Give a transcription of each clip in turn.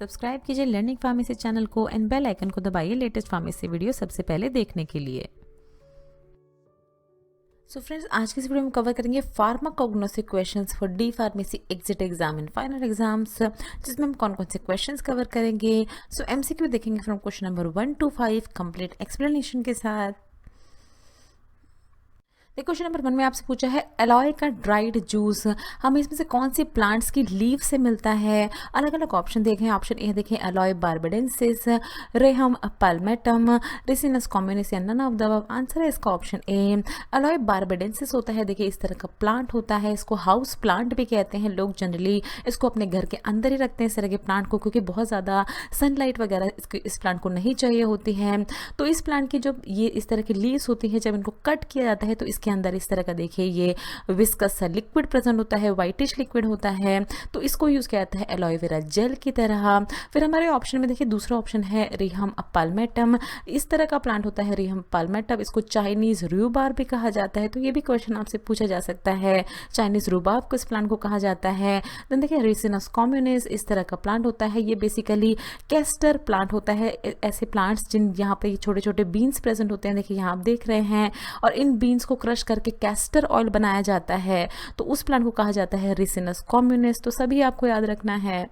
Subscribe कीजिए learning pharmacy channel को and bell icon को दबाइए लेटेस्ट फार्मेसी वीडियो सबसे पहले देखने के लिए। सो फ्रेंड्स, आज की इस वीडियो में कवर करेंगे pharmacognostic questions for D pharmacy exit exam and final exams, जिसमें हम कौन कौन से क्वेश्चंस कवर करेंगे। सो एमसीक्यू देखेंगे from question number 1 to 5 complete explanation के साथ। क्वेश्चन नंबर 1 में आपसे पूछा है एलॉय का ड्राइड जूस हमें इसमें से कौन सी प्लांट्स की लीव से मिलता है। अलग अलग ऑप्शन देखें। ऑप्शन ए देखें aloe barbadensis, rheum palmatum, ricinus communis या none of the above. Answer है इसका ऑप्शन ए। एलॉय बार्बाडेंसिस होता है, देखिए इस तरह का प्लांट होता है, इसको हाउस प्लांट भी कहते हैं। लोग जनरली इसको अपने घर के अंदर ही रखते हैं इस तरह के प्लांट को, क्योंकि बहुत ज़्यादा सनलाइट वगैरह इस प्लांट को नहीं चाहिए होती है। तो इस प्लांट की जो ये इस तरह की लीव्स होती है, जब इनको कट किया जाता है तो के अंदर इस तरह का देखिए ये विस्कस सा लिक्विड प्रेजेंट होता है, व्हाइटिश लिक्विड होता है। तो इसको यूज किया जाता है एलोवेरा जेल की तरह। फिर हमारे ऑप्शन में देखिए दूसरा ऑप्शन है रिहम पाल्मेटम। इस तरह का प्लांट होता है रिहम पाल्मेटम, इसको चाइनीज रूबार भी कहा जाता है। तो ये भी क्वेश्चन आपसे पूछा जा सकता है, चाइनीज रूबार को इस प्लांट को कहा जाता है। देन देखिए रेसिनस कॉम्युनिस इस तरह का प्लांट होता है, ये बेसिकली कैस्टर प्लांट होता है। ऐसे प्लांट्स जिन यहाँ पे छोटे छोटे बीन्स प्रेजेंट होते हैं, देखिए यहाँ आप देख रहे हैं, और इन बीन्स को क्रश करके कैस्टर ऑयल बनाया जाता है। तो उस प्लांट को कहा जाता है रिसिनस कॉम्युनिस। तो सभी आपको याद रखना है।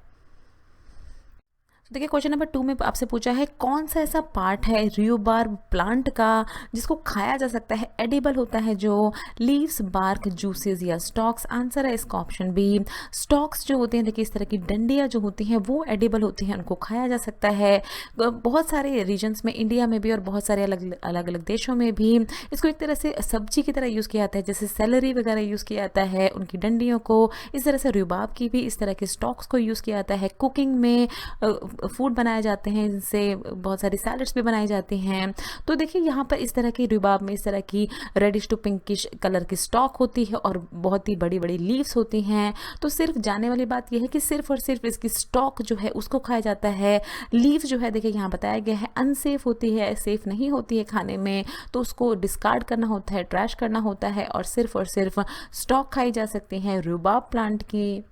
देखिए क्वेश्चन नंबर 2 में आपसे पूछा है कौन सा ऐसा पार्ट है र्यूबार प्लांट का जिसको खाया जा सकता है, एडिबल होता है, जो लीव्स, बार्क, जूसेस या स्टॉक्स। आंसर है इसका ऑप्शन बी। स्टॉक्स जो होते हैं देखिए इस तरह की डंडियाँ जो होती हैं वो एडिबल होती हैं, उनको खाया जा सकता है। बहुत सारे रीजन्स में, इंडिया में भी और बहुत सारे अलग अलग देशों में भी इसको एक तरह से सब्जी की तरह यूज़ किया जाता है, जैसे सेलरी वगैरह यूज़ किया जाता है उनकी डंडियों को। इस तरह से र्यूबाब की भी इस तरह के स्टॉक्स को यूज़ किया जाता है। कुकिंग में फूड बनाए जाते हैं, इनसे बहुत सारी सैलड्स भी बनाई जाती हैं। तो देखिए यहाँ पर इस तरह की रुबाब में इस तरह की रेडिश टू पिंकिश कलर की स्टॉक होती है और बहुत ही बड़ी बड़ी लीव्स होती हैं। तो सिर्फ जानने वाली बात यह है कि सिर्फ और सिर्फ इसकी स्टॉक जो है उसको खाया जाता है। लीव जो है देखिए यहाँ बताया गया है अनसेफ होती है, सेफ नहीं होती है खाने में, तो उसको डिस्कार्ड करना होता है, ट्रैश करना होता है, और सिर्फ स्टॉक खाई जा सकती हैं रुबाब प्लांट की।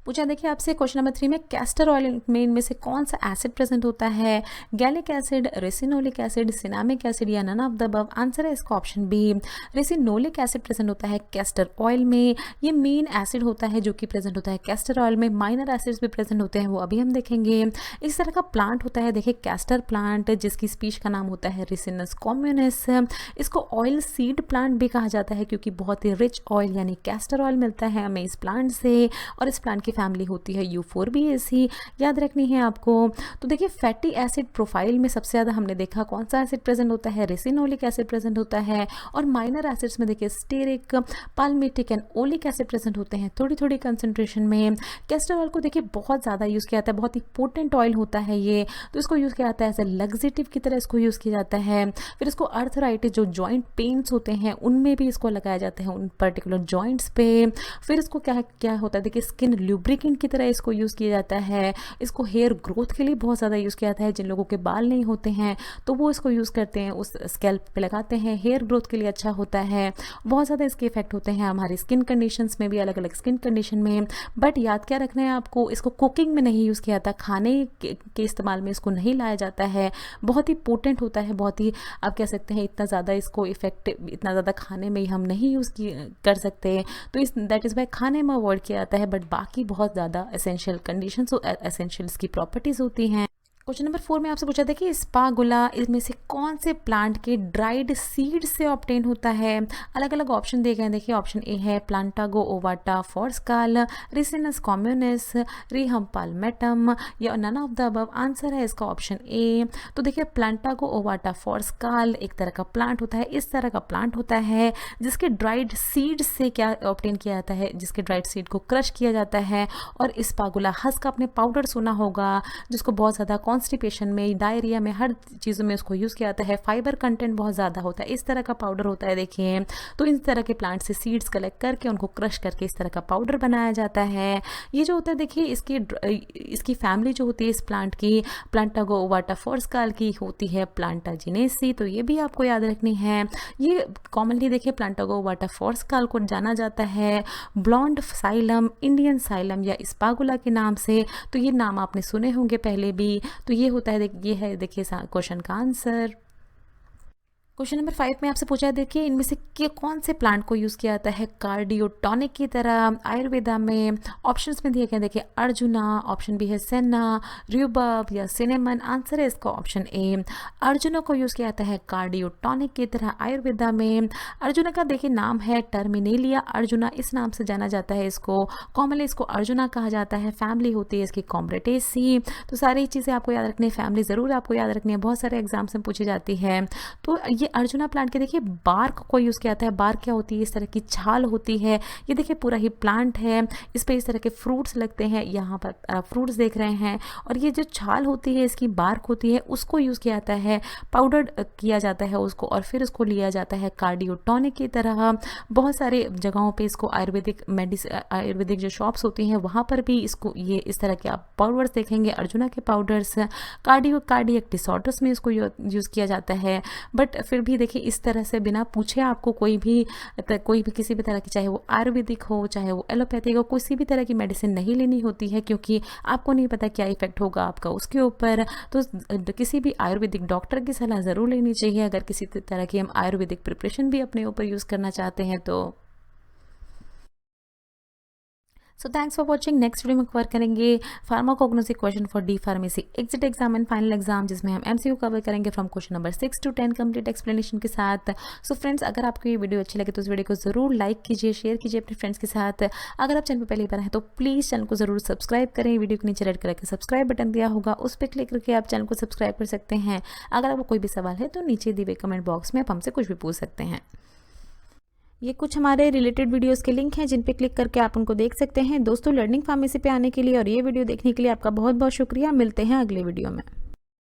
पूछा देखिए आपसे क्वेश्चन नंबर 3 में कैस्टर ऑयल में इनमें से कौन सा एसिड प्रेजेंट होता है, gallic acid, ricinoleic acid, cinnamic acid या none of the above. Answer है इसका option B. Ricinoleic acid present होता है कैस्टर ऑयल में। ये मेन एसिड होता है जो कि प्रेजेंट होता है कैस्टर ऑयल में। माइनर एसिड्स भी प्रेजेंट होते हैं, वो अभी हम देखेंगे। इस तरह का प्लांट होता है देखिए कैस्टर प्लांट, जिसकी स्पीश का नाम होता है रिसिनस कॉम्युनिस। इसको ऑयल सीड प्लांट भी कहा जाता है, क्योंकि बहुत ही रिच ऑयल यानी कैस्टर ऑयल मिलता है हमें इस प्लांट से। और इस प्लांट की फैमिली होती है यूफोरबिएसी, याद रखनी है आपको। तो देखिए फैटी एसिड प्रोफाइल में सबसे ज़्यादा हमने देखा कौन सा एसिड प्रेजेंट होता है, रेसिनोलिक एसिड प्रेजेंट होता है। और माइनर एसिड्स में देखिए stearic, palmitic and oleic acid present होते हैं थोड़ी थोड़ी कंसंट्रेशन में। कैस्टर ऑयल को देखिए बहुत ज़्यादा यूज़ किया जाता है, बहुत ही पोटेंट ऑयल होता है ये, तो इसको यूज़ किया जाता है एज ए लग्जेटिव की तरह इसको यूज़ किया जाता है। फिर इसको अर्थराइटिस जो जॉइंट पेन्स होते हैं उनमें भी इसको लगाया जाता है, उन पर्टिकुलर जॉइंट्स पे। फिर इसको क्या क्या होता है देखिए स्किन ल्यूब्रिकेंट की तरह इसको यूज़ किया जाता है। इसको हेयर ग्रोथ के लिए बहुत ज़्यादा यूज़ किया जाता है। जिन लोगों के बाल नहीं होते हैं तो वो इसको यूज़ करते हैं, उस स्कैल्प पे लगाते हैं, हेयर ग्रोथ के लिए अच्छा होता है। बहुत ज़्यादा इसके इफेक्ट होते हैं हमारी स्किन कंडीशंस में भी, अलग अलग स्किन कंडीशन में। बट याद क्या रखना है आपको, इसको कुकिंग में नहीं यूज़ किया जाता, खाने के इस्तेमाल में इसको नहीं लाया जाता है। बहुत ही पोटेंट होता है, बहुत ही आप कह सकते हैं इतना ज़्यादा इसको इफेक्टिव, इतना ज़्यादा खाने में हम नहीं यूज़ कर सकते। तो इस दैट इज़ वाई खाने में अवॉइड किया जाता है। बट बाकी बहुत ज़्यादा एसेंशियल कंडीशंस, एसेंशियल्स की प्रॉपर्टीज होती हैं। क्वेश्चन नंबर 4 में आपसे पूछा था कि स्पागुला इसमें से कौन से प्लांट के ड्राइड सीड से ऑब्टेन होता है। अलग अलग ऑप्शन दिए गए हैं, देखिए ऑप्शन ए है प्लांटागो ओवाटा फॉर्स्काल, रिसिनस कॉम्युनिस, रिहम पाल्मेटम या none of the above. Answer है इसका ऑप्शन ए। तो देखिए प्लांटागो ओवाटा फॉर्स्काल एक तरह का प्लांट होता है, इस तरह का प्लांट होता है जिसके ड्राइड सीड से क्या ऑब्टेन किया जाता है, जिसके ड्राइड सीड को क्रश किया जाता है। और स्पागुला हस्क आपने पाउडर सुना होगा, जिसको बहुत ज़्यादा कॉन्स्टिपेशन में, डायरिया में, हर चीज़ों में उसको यूज़ किया जाता है। फाइबर कंटेंट बहुत ज़्यादा होता है। इस तरह का पाउडर होता है देखिए। तो इस तरह के प्लांट से सीड्स कलेक्ट करके उनको क्रश करके इस तरह का पाउडर बनाया जाता है। ये जो होता है देखिए, इसकी फैमिली जो होती है इस प्लांट की, प्लांटागो वाटाफोर्स्काल की होती है प्लांटाजिनेसी। तो ये भी आपको याद रखनी है। ये कॉमनली देखिए प्लांटागो वाटाफोर्स्काल को जाना जाता है ब्लॉन्ड साइलम, इंडियन साइलम या स्पागुला के नाम से। तो ये नाम आपने सुने होंगे पहले भी। तो ये होता है, ये है देखिए क्वेश्चन का आंसर। क्वेश्चन नंबर 5 में आपसे पूछा है देखिए, इनमें से कौन से प्लांट को यूज़ किया जाता है कार्डियोटॉनिक की तरह आयुर्वेदा में। ऑप्शंस में दिए गए देखिए अर्जुना, ऑप्शन बी है सेना, र्यूबब या सिनेमन। आंसर है इसका ऑप्शन ए, अर्जुना को यूज़ किया जाता है कार्डियोटॉनिक की तरह आयुर्वेदा में। अर्जुना का देखिए नाम है टर्मिनेलिया अर्जुना, इस नाम से जाना जाता है इसको। कॉमनली इसको अर्जुना कहा जाता है। फैमिली होती है इसकी कॉम्ब्रेटेसी। तो सारी चीज़ें आपको याद रखनी है, फैमिली ज़रूर आपको याद रखनी है, बहुत सारे एग्जाम्स में पूछी जाती है। तो ये अर्जुना प्लांट के देखिए बार्क को यूज़ किया जाता है। बार्क क्या होती है, इस तरह की छाल होती है। ये देखिए पूरा ही प्लांट है, इस पर इस तरह के फ्रूट्स लगते हैं। यहाँ पर फ्रूट्स देख रहे हैं, और ये जो छाल होती है, इसकी बार्क होती है, उसको यूज़ किया जाता है, पाउडर किया जाता है उसको, और फिर उसको लिया जाता है कार्डियोटॉनिक की तरह। बहुत सारे जगहों पे इसको आयुर्वेदिक जो शॉप्स होती हैं वहाँ पर भी इसको ये इस तरह के आप पाउडर्स देखेंगे, अर्जुना के पाउडर्स। कार्डियक डिसऑर्डर्स में इसको यूज़ किया जाता है। बट फिर भी देखिए इस तरह से बिना पूछे आपको कोई भी किसी भी तरह की, चाहे वो आयुर्वेदिक हो चाहे वो एलोपैथिक हो, किसी भी तरह की मेडिसिन नहीं लेनी होती है, क्योंकि आपको नहीं पता क्या इफेक्ट होगा आपका उसके ऊपर। तो किसी भी आयुर्वेदिक डॉक्टर की सलाह ज़रूर लेनी चाहिए अगर किसी तरह की हम आयुर्वेदिक प्रिपरेशन भी अपने ऊपर यूज़ करना चाहते हैं तो। So thanks for watching. Next video में कवर करेंगे pharmacognosy question for D pharmacy exit exam and final exam, जिसमें हम एमसीक्यू कवर करेंगे from question number 6 to 10 complete explanation के साथ। सो फ्रेंड्स, अगर आपको ये वीडियो अच्छी लगे तो इस वीडियो को जरूर लाइक कीजिए, शेयर कीजिए अपने फ्रेंड्स के साथ। अगर आप चैनल पर पहली बार हैं तो प्लीज़ चैनल को जरूर सब्सक्राइब करें। वीडियो के नीचे रेड कलर का सब्सक्राइब बटन दिया होगा, उस पर क्लिक करके आप चैनल को सब्सक्राइब कर सकते हैं। अगर आपको कोई भी सवाल है तो नीचे दिए हुए कमेंट बॉक्स में आप हमसे कुछ भी पूछ सकते हैं। ये कुछ हमारे रिलेटेड वीडियोस के लिंक हैं जिन पे क्लिक करके आप उनको देख सकते हैं। दोस्तों, लर्निंग फार्मेसी पे आने के लिए और ये वीडियो देखने के लिए आपका बहुत बहुत शुक्रिया। मिलते हैं अगले वीडियो में।